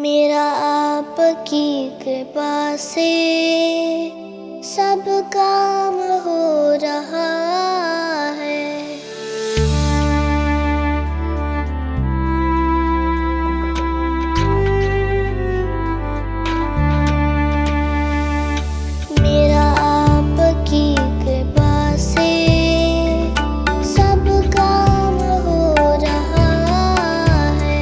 मेरा आपकी कृपा से सब काम हो रहा है। मेरा आपकी कृपा से सब काम हो रहा है।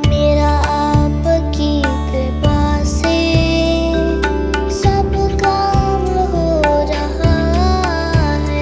मेरा आपकी कृपा से सब काम हो रहा है।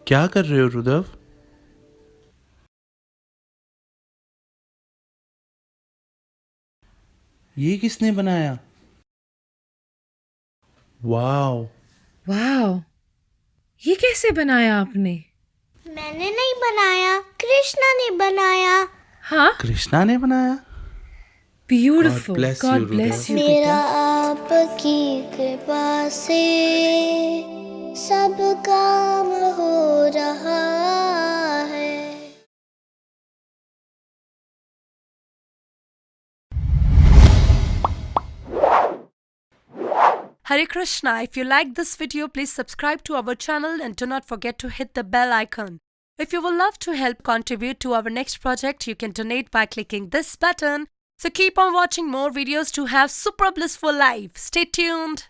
क्या कर रहे हो रुद्र? ये किसने बनाया? वाओ! वाह, ये कैसे बनाया आपने? मैंने नहीं बनाया, कृष्णा ने बनाया। हाँ, कृष्णा ने बनाया? Beautiful. God bless you, God bless Rudolph. You मेरा बेटा। आपकी कृपा से सब काम हो रहा है। Hare Krishna. If you like this video, please subscribe to our channel and do not forget to hit the bell icon. If you would love to help contribute to our next project, you can donate by clicking this button. So keep on watching more videos to have super blissful life. Stay tuned.